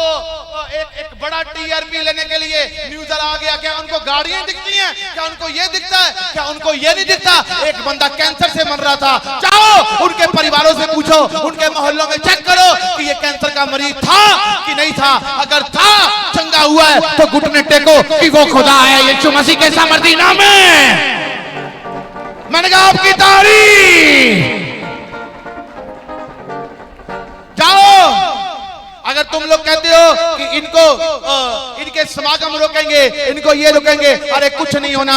एक बड़ा टीआरपी लेने के लिए न्यूज़र आ गया। क्या उनको गाड़ियां दिखती हैं? क्या उनको ये दिखता है? क्या उनको ये नहीं दिखता? एक बंदा कैंसर से मर रहा था, जाओ उनके परिवारों से पूछो, उनके मोहल्लों में चेक करो कि ये कैंसर का मरीज था कि नहीं था। अगर था, चंगा हुआ है तो घुटने टेको कि वो खुदा है, यीशु मसीह के सामर्थी नाम में। मैंने कहा आपकी तारीफ। जाओ, अगर तुम लोग कहते हो कि इनको इनके समागम रोकेंगे, इनको ये रोकेंगे, अरे कुछ नहीं होना,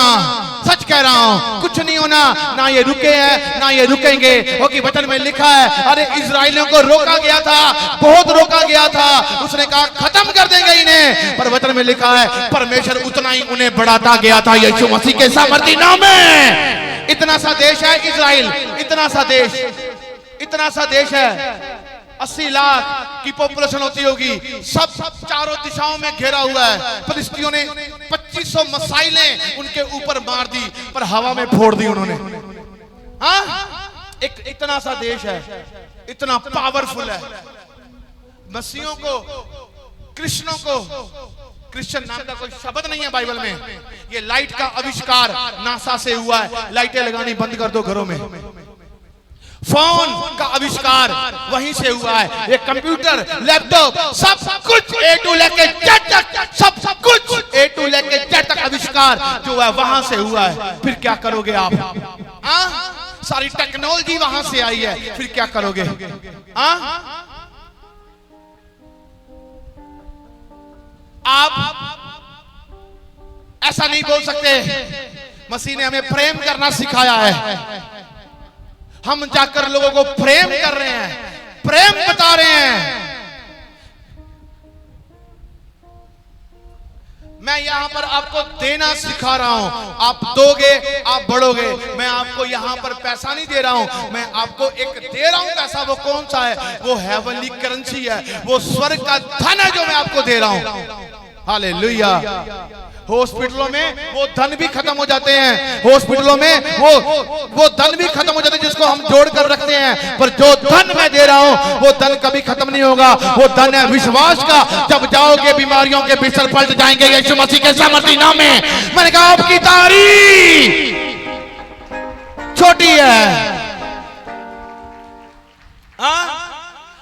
सच कह रहा हूं, कुछ नहीं होना। ना ये रुके हैं, ना ये रुकेंगे। क्योंकि वचन में लिखा है, अरे इजराइलियों को रोका गया था, बहुत रोका गया था, उसने कहा खत्म कर देंगे इन्हें, पर वचन में लिखा है परमेश्वर उतना ही उन्हें बढ़ाता गया था, यीशु मसीह के सामर्थी नाम में। इतना सा देश है इजराइल, इतना सा देश, इतना सा देश है, 80 लाख की पॉपुलेशन होती होगी, सब चारों दिशाओं में घेरा हुआ है। फिलिस्तीनियों ने 2500 मिसाइलें उनके ऊपर मार दी, पर हवा में फोड़ दी उन्होंने। हाँ, एक इतना सा देश है, इतना पावरफुल है। मसीहों को, कृष्णों को, क्रिश्चियन नाम का कोई शब्द नहीं है बाइबल में। ये लाइट का आविष्कार नासा से हुआ है। लाइटें लगानी बंद कर दो घरों में। फोन का आविष्कार वहीं से हुआ है। ये कंप्यूटर, लैपटॉप, सब कुछ ए टू लेके जेड तक, सब कुछ ए टू लेके जेड तक आविष्कार जो है वहां से हुआ है। फिर क्या करोगे आप? सारी टेक्नोलॉजी वहां से आई है, फिर क्या करोगे? आप ऐसा नहीं बोल सकते। मसीह ने हमें प्रेम करना सिखाया है, हम जाकर लोगों को प्रेम कर रहे हैं, प्रेम बता रहे हैं। मैं यहाँ पर आपको देना सिखा रहा हूँ, आप दोगे आप बढ़ोगे। मैं आपको यहाँ पर पैसा नहीं दे रहा हूँ, मैं आपको एक दे रहा हूँ पैसा। वो कौन सा है? वो हेवनली करेंसी है, वो स्वर्ग का धन है जो मैं आपको दे रहा हूँ। हालेलुया। हॉस्पिटलों में वो धन भी खत्म हो जाते हैं, हॉस्पिटलों में वो धन भी खत्म हो जाते हैं जिसको हम जोड़ कर रखते हैं, पर जो धन मैं दे रहा हूं वो धन कभी खत्म नहीं होगा। वो धन है विश्वास का। जब जाओगे बीमारियों के बिस्तर पलट जाएंगे यीशु मसीह के सामर्थी नाम में। मैंने कहा आपकी तारीफ छोटी है।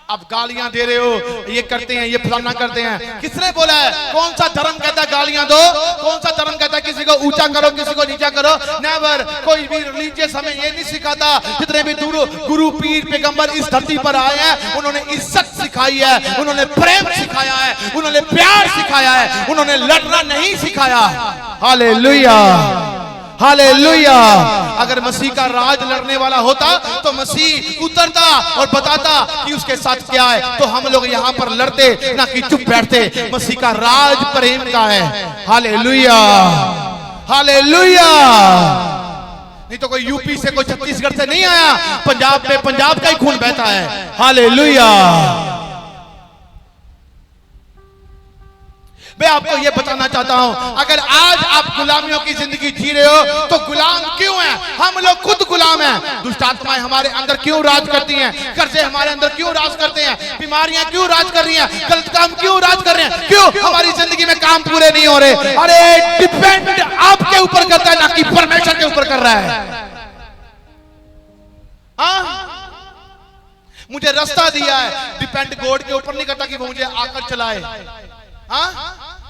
अब गालियां दे रहे हो, ये करते हैं, ये फलाना करते हैं। किसने बोला है? कौन सा धर्म कहता है गालियां दो? कौन सा धर्म कहता है किसी को ऊंचा करो किसी को नीचा करो? नेवर। कोई भी रिलीजियस हमें ये नहीं सिखाता। जितने भी गुरु पीर पैगंबर इस धरती पर आए हैं उन्होंने इज्जत सिखाई है, उन्होंने प्रेम सिखाया है, उन्होंने प्यार सिखाया है, उन्होंने लड़ना नहीं सिखाया। Hallelujah, hallelujah. अगर मसीह का राज लड़ने वाला होता तो मसीह उतरता और बताता कि उसके साथ क्या है, तो हम लोग यहाँ पर लड़ते ना कि चुप बैठते। मसीह का राज प्रेम का है। Hallelujah, hallelujah. नहीं तो कोई यूपी से कोई छत्तीसगढ़ से नहीं आया, पंजाब में पंजाब का ही खून बहता है। हालेलुया। मैं आपको यह बताना चाहता हूं, अगर आज आप गुलामियों की जिंदगी जी रहे हो तो गुलाम क्यों हैं? हम लोग खुद गुलाम हैं। दुष्ट आत्माएं हमारे अंदर क्यों राज करती हैं? कर्जे हमारे अंदर क्यों राज करते हैं? बीमारियां क्यों राज कर रही हैं? गलत काम क्यों राज कर रहे हैं? क्यों हमारी जिंदगी में काम पूरे नहीं हो रहे? अरे डिपेंड आपके ऊपर करता है ना कि परमेश्वर के ऊपर कर रहा है। मुझे रास्ता दिया है, डिपेंड गॉड के ऊपर नहीं करता कि वो मुझे आकर चलाए।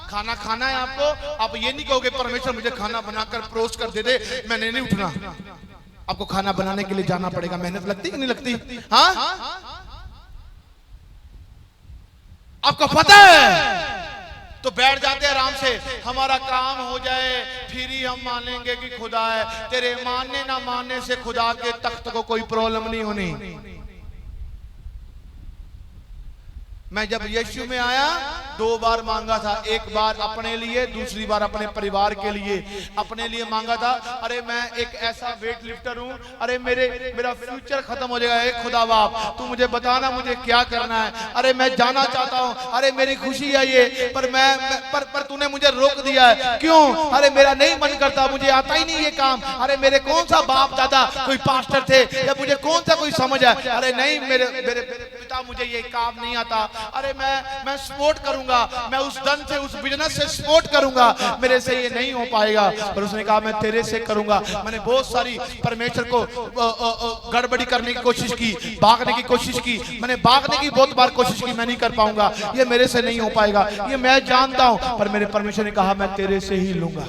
खाना खाना है आपको, आप ये नहीं कहोगे परमेश्वर मुझे खाना बनाकर परोस कर दे दे, मैंने नहीं उठना। आपको खाना बनाने के लिए जाना पड़ेगा। मेहनत लगती कि नहीं लगती? हाँ, आपको पता है तो बैठ जाते आराम से, हमारा काम हो जाए फिर ही हम मानेंगे कि खुदा है। तेरे मानने ना मानने से खुदा के तख्त को कोई प्रॉब्लम नहीं होनी। मैं जब यीशु में आया 2 बार मांगा था, एक बार अपने लिए, दूसरी बार अपने परिवार के लिए। अपने लिए मांगा था, अरे मैं एक ऐसा वेट लिफ्टर हूं, अरे मेरा फ्यूचर खत्म हो जाएगा। एक खुदा बाप तू मुझे बताना मुझे क्या करना है। अरे मैं जाना चाहता हूं, अरे मेरी खुशी है ये, पर तूने मुझे रोक दिया है। क्यों? अरे मेरा नहीं मन करता, मुझे आता ही नहीं ये काम। अरे मेरे कौन सा बाप दादा कोई पास्टर थे या मुझे कौन सा कोई समझ है? अरे नहीं, मेरे पिता मुझे ये काम नहीं आता। अरे मैं सपोर्ट करूंगा, मैं उस धन से उस बिजनेस से सपोर्ट करूंगा, मेरे से ये नहीं हो पाएगा। पर उसने कहा मैं तेरे से करूंगा। मैंने बहुत सारी परमेश्वर को गड़बड़ी करने की कोशिश की, भागने की कोशिश की। मैंने भागने की बहुत बार कोशिश की, मैं नहीं कर पाऊंगा, ये मेरे से नहीं हो पाएगा, ये मैं जानता हूं। पर मेरे परमेश्वर ने कहा मैं तेरे से ही लूंगा।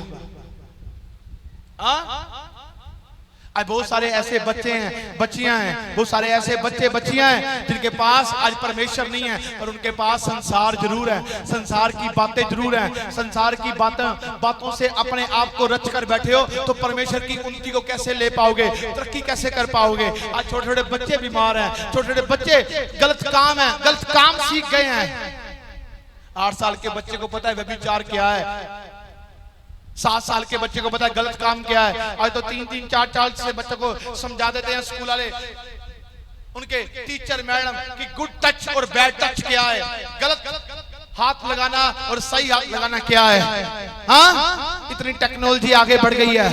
आज बहुत सारे ऐसे बच्चे हैं, बच्चियां हैं, बहुत सारे ऐसे बच्चे बच्चियां हैं जिनके पास आज परमेश्वर नहीं है, पर उनके पास संसार जरूर है, संसार की बातें जरूर हैं। संसार की बातों से अपने आप को रच कर बैठे हो तो परमेश्वर की उन्नति को कैसे ले पाओगे? तरक्की कैसे कर पाओगे? आज छोटे छोटे बच्चे बीमार हैं, छोटे छोटे बच्चे गलत काम सीख गए हैं। 8 साल के बच्चे को पता है व्यभिचार क्या है, 7 साल के बच्चे को पता है गलत काम क्या है। आज तो 3-3, 4 से बच्चों को समझा देते हैं स्कूल वाले, उनके टीचर मैडम कि गुड टच और बैड टच क्या है, गलत हाथ लगाना और सही हाथ लगाना क्या है। हाँ, इतनी टेक्नोलॉजी आगे बढ़ गई है।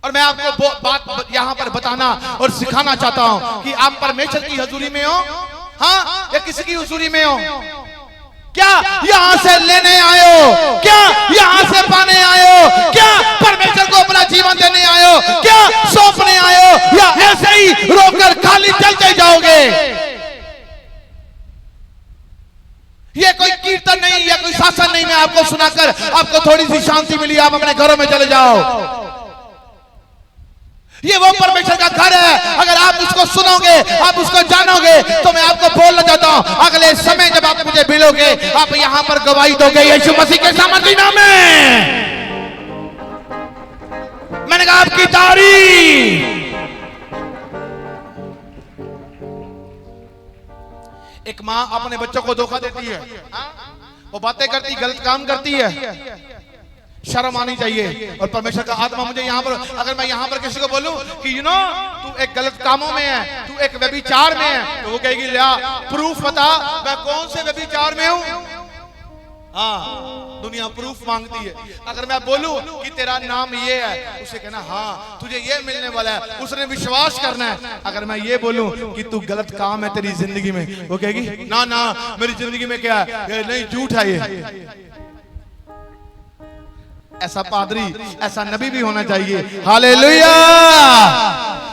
और मैं आपको बात यहाँ पर बताना और सिखाना चाहता हूँ कि आप परमेश्वर की हजूरी में हो, हाँ, या किसी की हजूरी में हो। क्या यहां से लेने आए हो? क्या यहां से पाने आए हो? क्या परमेश्वर को अपना जीवन देने आए हो? क्या सौंपने आए हो, या ऐसे ही रोकर खाली चलते जाओगे? ये कोई कीर्तन नहीं, या कोई शासन नहीं, मैं आपको सुनाकर आपको थोड़ी सी शांति मिली, आप अपने घरों में चले जाओ। ये वो परमेश्वर का घर है। अगर आप उसको सुनोगे, आप उसको जानोगे, तो मैं आपको बोलना चाहता हूं अगले समय जब आप मुझे मिलोगे आप यहां पर गवाही दोगे यीशु मसीह के सामर्थी नाम में। मैंने कहा आपकी तारीफ। एक माँ अपने बच्चों को धोखा देती है, वो बातें करती, गलत काम करती है, शर्म आनी चाहिए। और परमेश्वर का आत्मा मुझे यहाँ पर, अगर मैं यहाँ पर किसी को बोलूं कि यू नो तू एक गलत कामों में है, तू एक व्यभिचार में है, तो वो कहेगी लिया प्रूफ बता, मैं कौन से व्यभिचार में हूँ। हाँ, दुनिया प्रूफ मांगती है। अगर मैं बोलूं कि तेरा नाम ये है, उसे कहना हाँ तुझे ये मिलने वाला है, उसने विश्वास करना है। अगर मैं ये बोलूं कि तू गलत काम है तेरी जिंदगी में, वो कहेगी ना ना मेरी जिंदगी में क्या है, नहीं झूठ है ये। ऐसा पादरी, ऐसा नबी भी होना चाहिए। Hallelujah,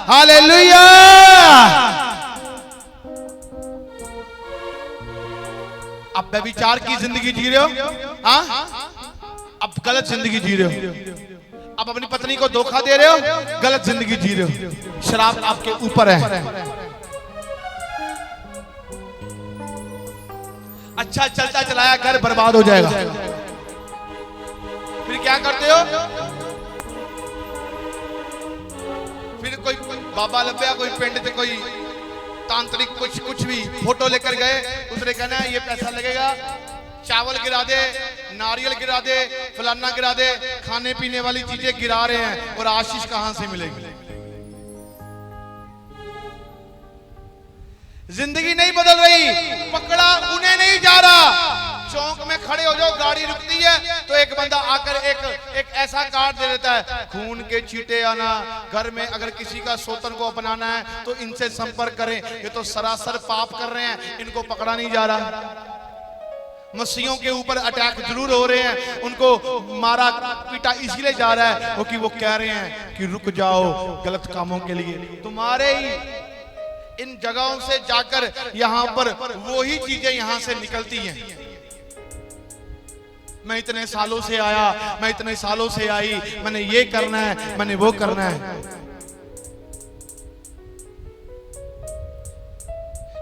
hallelujah. अब व्यभिचार की जिंदगी जी रहे हो, हाँ, अब गलत जिंदगी जी रहे हो, अब अपनी पत्नी को धोखा दे रहे हो, गलत जिंदगी जी रहे हो, शराब आपके ऊपर है। अच्छा चलता चलाया घर बर्बाद हो जाएगा। फिर क्या करते हो, फिर कोई बाबा लब्या, कोई पिंड से कोई तांत्रिक कुछ भी फोटो लेकर गए, उसने कहना है ये पैसा लगेगा, चावल गिरा दे, नारियल गिरा दे, फलाना गिरा दे, खाने पीने वाली चीजें गिरा रहे हैं, और आशीष कहां से मिलेगी। जिंदगी नहीं बदल रही, पकड़ा उन्हें नहीं जा रहा। चौक में खड़े हो जाओ, गाड़ी रुकती है तो एक बंदा आकर एक ऐसा कार्ड दे देता है, खून के छींटे आना, घर में अगर किसी का सोतन को अपनाना है तो इनसे संपर्क करें, ये तो सरासर पाप कर रहे हैं, इनको पकड़ा नहीं जा रहा। मसीहों के ऊपर अटैक जरूर हो रहे हैं, उनको मारा पीटा इसलिए जा रहा है क्योंकि वो कह रहे हैं कि रुक जाओ गलत कामों के लिए। तुम्हारे ही इन जगहों से जाकर यहां पर वो ही चीजें यहां से निकलती हैं। मैं इतने सालों से आया, मैं इतने सालों से आई, मैंने ये करना है, मैंने वो करना है।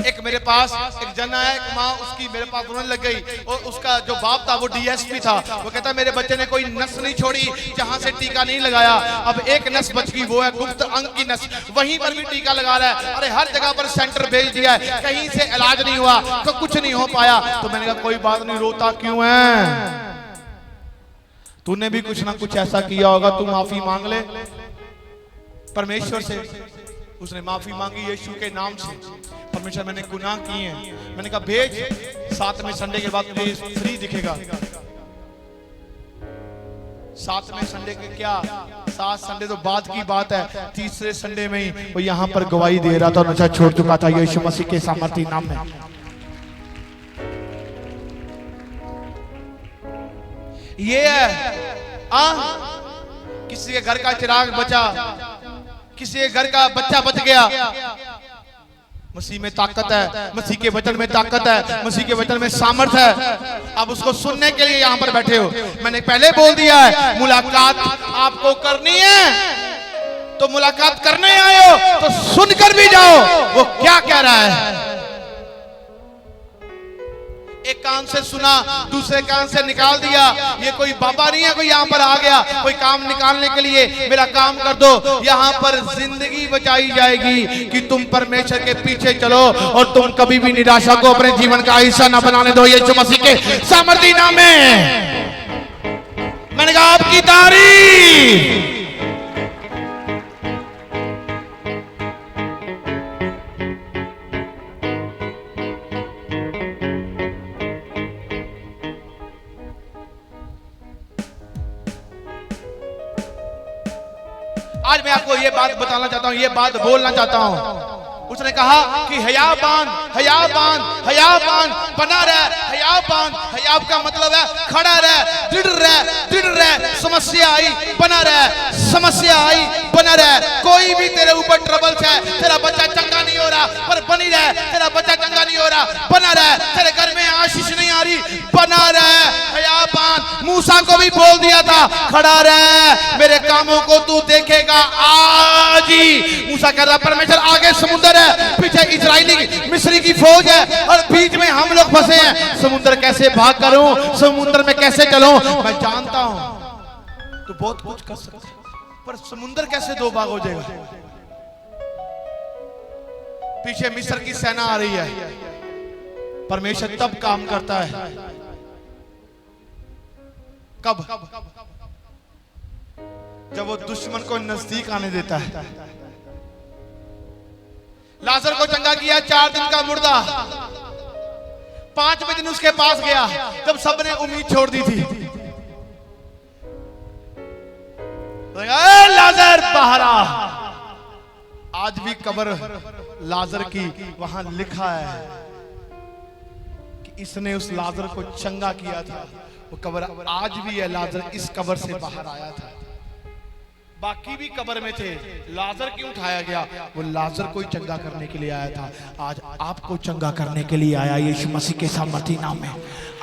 एक मेरे पास एक जन आया, एक माँ उसकी मेरे पास रोने लग गई, और उसका जो बाप था वो डीएसपी था। वो कहता मेरे बच्चे ने कोई नस नहीं छोड़ी जहां से टीका नहीं लगाया, अब एक नस बच गई, वो है गुप्त अंग की नस, वहीं पर भी टीका लगा रहा है। अरे हर जगह पर सेंटर भेज दिया है, कहीं से इलाज नहीं हुआ, तो कुछ नहीं हो पाया। तो मैंने कहा कोई बात नहीं, रोता क्यों है, तूने भी कुछ ना कुछ ऐसा किया होगा, तू माफी मांग ले परमेश्वर से। उसने माफी मांगी यीशु के नाम से, परमेश्वर मैंने गुनाह किए हैं। मैंने कहा भेज, 7वें संडे के बाद तुझे फ्री दिखेगा। 7वें संडे के क्या, 7 संडे तो बाद की बात है, 3रे संडे में ही वो यहाँ पर गवाही दे रहा था, नशा छोड़ चुका था यीशु मसीह के सामर्थी नाम में। ये है किसी के घर का चिराग बचा, किसी के घर का बच्चा बच गया। मसीह में ताकत है, मसीह के वचन में ताकत है, मसीह के वचन में सामर्थ्य है। अब उसको सुनने के लिए यहाँ पर बैठे हो। मैंने पहले बोल दिया है, मुलाकात आपको करनी है तो मुलाकात करने आए हो तो सुनकर भी जाओ वो क्या कह रहा है। एक कान से सुना, दूसरे कान से निकाल दिया। ये कोई बाबा नहीं है कोई यहाँ पर आ गया कोई काम निकालने के लिए, मेरा काम कर दो। यहाँ पर जिंदगी बचाई जाएगी कि तुम परमेश्वर के पीछे चलो और तुम कभी भी निराशा को अपने जीवन का हिस्सा न बनाने दो यीशु मसीह के सामर्थी नाम में। मैंने कहा आपकी तारीफ। आज मैं आपको ये बात बताना चाहता हूँ, ये बात बोलना चाहता हूँ। उसने कहा कि हयाबान हयाबान हयाबान बना रह, हयाबान, हयाब का मतलब है खड़ा रह, दृढ़ रह, समस्या आई बना रह, समस्या आई बना रह। कोई भी तेरे ऊपर ट्रबल्स है, तेरा बच्चा चंगा नहीं हो रहा पर बनी रह, तेरा बच्चा चंगा नहीं हो रहा बना रह, तेरे घर में आशीष नहीं आ रही बना रह, हयाबान। मूसा को भी बोल दिया था खड़ा रह, मेरे कामों को तू देखेगा आज ही। मूसा कह रहा परमेश्वर आगे समुद्र है, पीछे इजरायली मिस्री की फौज है और बीच में हम लोग फंसे हैं। समुद्र कैसे भाग करूं, समुद्र में कैसे चलूं? मैं जानता हूं तो बहुत कुछ कर सकता पर समुद्र कैसे दो भाग हो जाएगा? पीछे मिस्र की सेना आ रही है, परमेश्वर तब काम करता है कब? जब वो दुश्मन को नजदीक आने देता है। लाजर को चंगा किया, 4 दिन का मुर्दा, 5वें दिन उसके पास गया जब सबने उम्मीद छोड़ दी थी। लाजर बाहर आ। आज भी कब्र लाजर की वहां लिखा है कि इसने उस लाजर को चंगा किया था। वो कब्र आज भी है, लाजर इस कब्र से बाहर आया था। बाकी भी कब्र में थे, लाजर क्यों उठाया गया? वो लाजर को ही चंगा करने के लिए आया था। आज आपको चंगा करने के लिए आया यीशु मसीह के सामर्थी नाम में।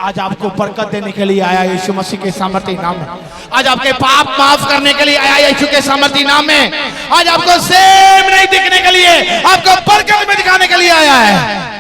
आज आपको बरकत देने के लिए आया यीशु मसीह के सामर्थी नाम में। आज आपके पाप माफ करने के लिए आया यीशु के सामर्थी नाम में। आज आपको सेम नहीं दिखने के लिए, आपको बरकत में दिखाने के लिए आया है।